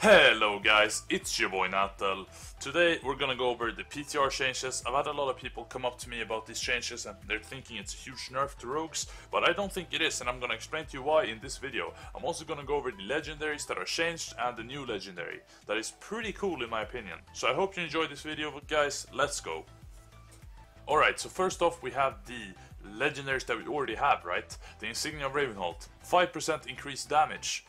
Hello guys, it's your boy Nattle. Today we're gonna go over the PTR changes. I've had a lot of people come up to me about these changes and they're thinking it's a huge nerf to rogues, but I don't think it is, and I'm gonna explain to you why in this video. I'm also gonna go over the legendaries that are changed and the new legendary. That is pretty cool in my opinion. So I hope you enjoyed this video, but guys, let's go. Alright, so first off we have the legendaries that we already have, right? The Insignia of Ravenholt, 5% increased damage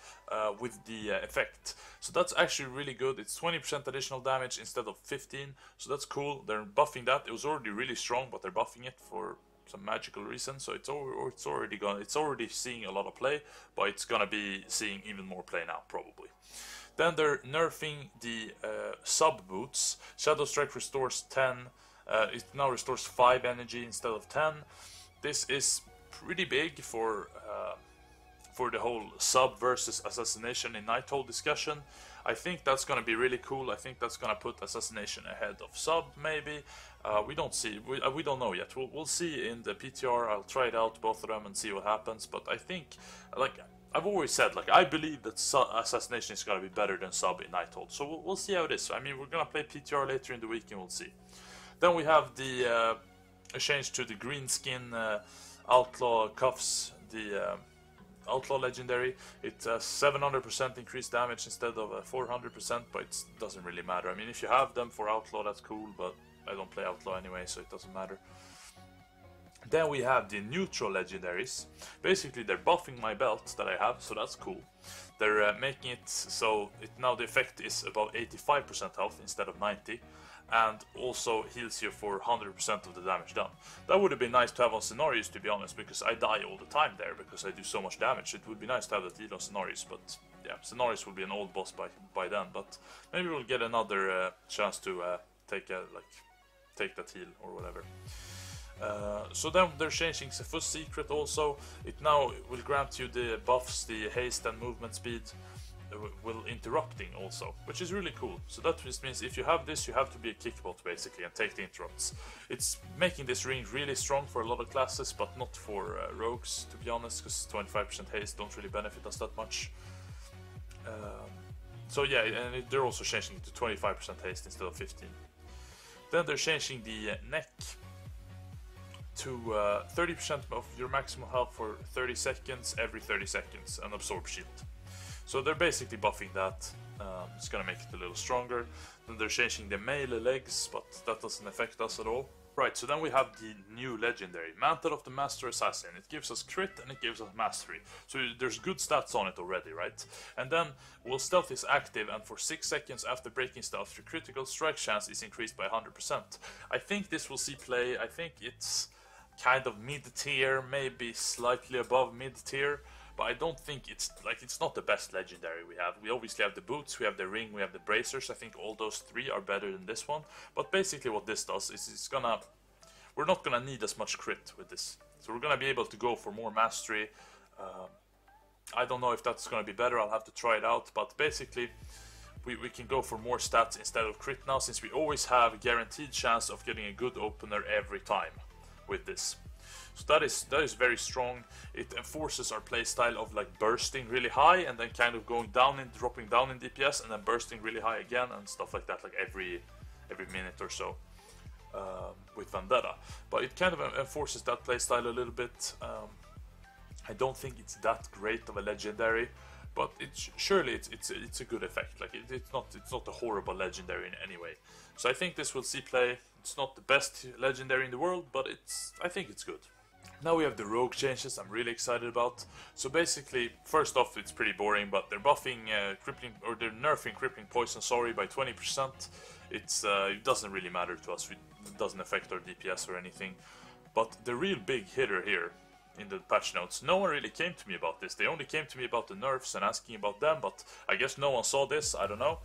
with the effect. So that's actually really good. It's 20% additional damage instead of 15, so that's cool. They're buffing that. It was already really strong, but they're buffing it for some magical reason, so it's already seeing a lot of play, but it's gonna be seeing even more play now, probably. Then they're nerfing the sub boots. Shadow Strike restores 10. It now restores 5 energy instead of 10. This is pretty big for the whole sub versus assassination in Nattle discussion. I think that's gonna be really cool. I think that's gonna put assassination ahead of sub, maybe. We don't know yet. We'll see in the PTR. I'll try it out, both of them, and see what happens. But I think, like I've always said, like I believe that assassination is gonna be better than sub in Nattle. So we'll see how it is. I mean, we're gonna play PTR later in the week, and we'll see. Then we have the a change to the green skin outlaw cuffs, the outlaw legendary. It has 700% increased damage instead of 400%, but it doesn't really matter. I mean, if you have them for outlaw, that's cool, but I don't play outlaw anyway, so it doesn't matter. Then we have the neutral legendaries. Basically, they're buffing my belt that I have, so that's cool. They're making it so now the effect is about 85% health instead of 90. And also heals you for 100% of the damage done. That would have been nice to have on Scenarios, to be honest, because I die all the time there because I do so much damage. It would be nice to have that heal on Scenarios, but yeah, Scenarios will be an old boss by then. But maybe we'll get another chance to take that heal or whatever. So then they're changing the Fuss Secret also. It now will grant you the buffs, the haste and movement speed. Will interrupting also, which is really cool. So that just means if you have this, you have to be a kickbot basically and take the interrupts. It's making this ring really strong for a lot of classes, but not for rogues, to be honest, because 25% haste don't really benefit us that much. So yeah, and they're also changing it to 25% haste instead of 15. Then they're changing the neck to 30% of your maximum health for 30 seconds every 30 seconds and absorb shield. So they're basically buffing that. It's gonna make it a little stronger. Then they're changing the melee legs, but that doesn't affect us at all. Right, so then we have the new legendary, Mantle of the Master Assassin. It gives us crit and it gives us mastery. So there's good stats on it already, right? And then, while stealth is active and for 6 seconds after breaking stealth, your critical strike chance is increased by 100%. I think this will see play. I think it's kind of mid-tier, maybe slightly above mid-tier. But I don't think it's not the best legendary we have. We obviously have the boots, we have the ring, we have the bracers. I think all those 3 are better than this one. But basically what this does is we're not gonna need as much crit with this. So we're gonna be able to go for more mastery. I don't know if that's gonna be better, I'll have to try it out. But basically we can go for more stats instead of crit now, since we always have a guaranteed chance of getting a good opener every time with this. So that is very strong. It enforces our playstyle of like bursting really high and then kind of going down and dropping down in DPS and then bursting really high again and stuff like that, like every minute or so with Vendetta. But it kind of enforces that playstyle a little bit. I don't think it's that great of a legendary, but surely it's a good effect. Like it's not a horrible legendary in any way. So I think this will see play. It's not the best legendary in the world, but I think it's good. Now we have the rogue changes I'm really excited about. So basically, first off, it's pretty boring, but they're buffing they're nerfing crippling poison by 20%. It doesn't really matter to us. It doesn't affect our DPS or anything. But the real big hitter here in the patch notes, no one really came to me about this. They only came to me about the nerfs and asking about them, but I guess no one saw this, I don't know.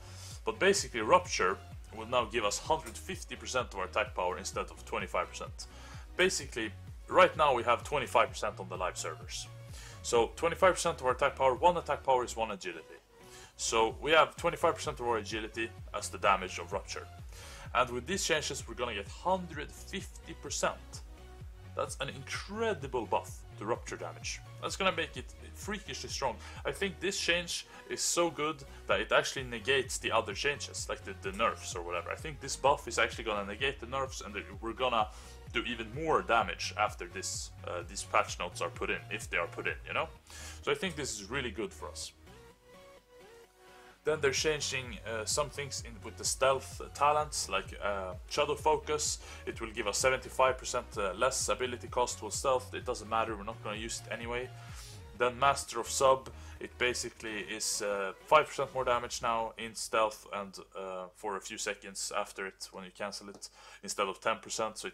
But basically, Rupture will now give us 150% of our attack power instead of 25%. Basically, right now we have 25% on the live servers. So 25% of our attack power, 1 attack power is 1 agility. So we have 25% of our agility as the damage of Rupture. And with these changes we're gonna get 150%. That's an incredible buff the rupture damage. That's gonna make it freakishly strong. I think this change is so good that it actually negates the other changes, like the nerfs or whatever. I think this buff is actually gonna negate the nerfs, and we're gonna do even more damage after this these patch notes are put in, if they are put in, you know? So I think this is really good for us. Then they're changing some things with the stealth talents, like Shadow Focus. It will give us 75% less ability cost with stealth. It doesn't matter, we're not going to use it anyway. Then Master of Sub, it basically is 5% more damage now in stealth, and for a few seconds after it when you cancel it, instead of 10%. So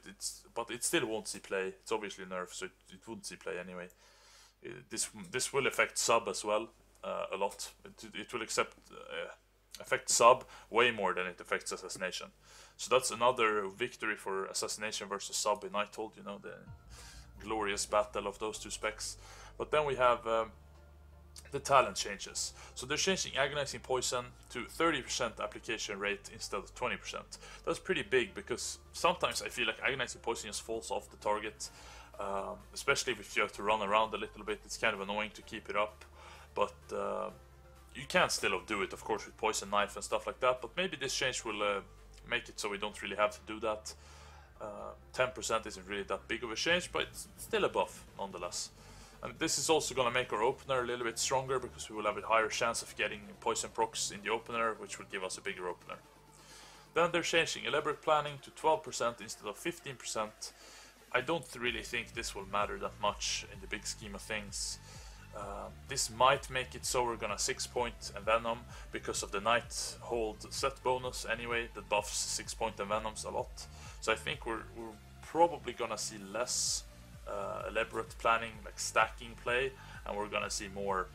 but it still won't see play. It's obviously nerfed, so it wouldn't see play anyway. This will affect Sub as well. A lot. It will affect Sub way more than it affects Assassination. So that's another victory for Assassination versus Sub in Nattle, you know, the glorious battle of those two specs. But then we have the talent changes. So they're changing Agonizing Poison to 30% application rate instead of 20%. That's pretty big, because sometimes I feel like Agonizing Poison just falls off the target, especially if you have to run around a little bit. It's kind of annoying to keep it up. But you can still do it, of course, with Poison Knife and stuff like that. But maybe this change will make it so we don't really have to do that. 10% isn't really that big of a change, but it's still a buff nonetheless. And this is also going to make our opener a little bit stronger, because we will have a higher chance of getting Poison procs in the opener, which will give us a bigger opener. Then they're changing Elaborate Planning to 12% instead of 15%. I don't really think this will matter that much in the big scheme of things. This might make it so we're gonna 6-point Envenom because of the Night Hold set bonus anyway, that buffs 6-point Envenoms a lot. So I think we're probably gonna see less elaborate planning, like stacking play, and we're gonna see more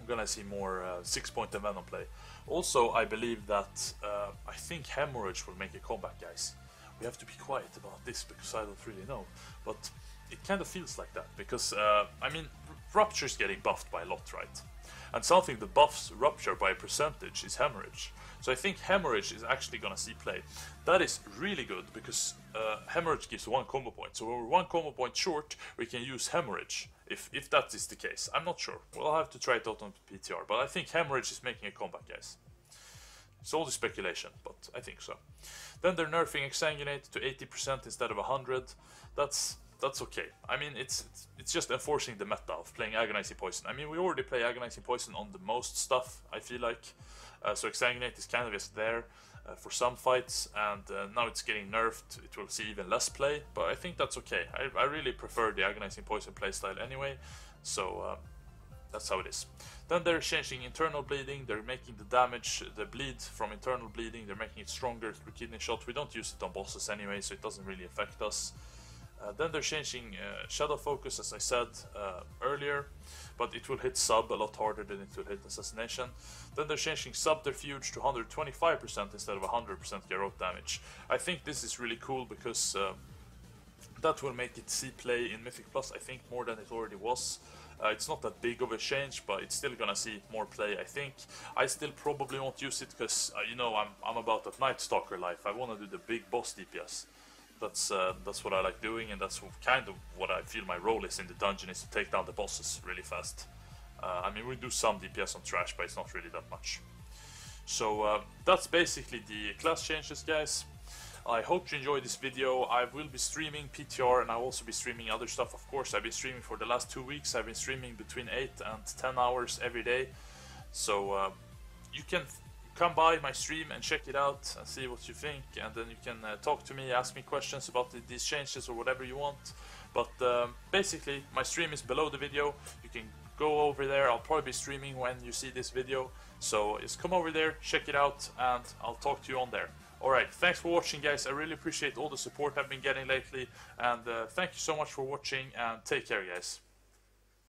6-point Envenom play. Also, I believe that I think Hemorrhage will make a comeback, guys. We have to be quiet about this because I don't really know, but it kind of feels like that, because I mean, Rupture's getting buffed by a lot, right? And something that buffs Rupture by a percentage is Hemorrhage. So I think Hemorrhage is actually gonna see play. That is really good, because Hemorrhage gives 1 combo point. So when we're 1 combo point short, we can use Hemorrhage, if that is the case. I'm not sure. We'll have to try it out on PTR, but I think Hemorrhage is making a comeback, guys. It's all the speculation, but I think so. Then they're nerfing Exsanguinate to 80% instead of 100. That's okay. I mean, it's just enforcing the meta of playing Agonizing Poison. I mean, we already play Agonizing Poison on the most stuff, I feel like. So Exsanguinate is kind of just there for some fights, and now it's getting nerfed. It will see even less play, but I think that's okay. I really prefer the Agonizing Poison playstyle anyway, so that's how it is. Then they're changing Internal Bleeding. They're making the damage, the bleed from Internal Bleeding, they're making it stronger through Kidney Shot. We don't use it on bosses anyway, so it doesn't really affect us. Then they're changing Shadow Focus, as I said earlier, but it will hit Sub a lot harder than it will hit Assassination. Then they're changing Subterfuge to 125% instead of 100% garrote damage. I think this is really cool, because that will make it see play in Mythic Plus, I think, more than it already was. It's not that big of a change, but it's still gonna see more play, I think. I still probably won't use it, because you know, I'm about that Night Stalker life. I want to do the big boss DPS. That's what I like doing, and that's kind of what I feel my role is in the dungeon, is to take down the bosses really fast. I mean, we do some DPS on trash, but it's not really that much. So that's basically the class changes, guys. I hope you enjoyed this video. I will be streaming PTR, and I'll also be streaming other stuff, of course. I've been streaming for the last 2 weeks. I've been streaming between 8 and 10 hours every day. So you can come by my stream and check it out and see what you think, and then you can talk to me, ask me questions about these changes or whatever you want. But basically, my stream is below the video. You can go over there. I'll probably be streaming when you see this video, so just come over there, check it out, and I'll talk to you on there. Alright, thanks for watching, guys. I really appreciate all the support I've been getting lately, and thank you so much for watching, and take care, guys.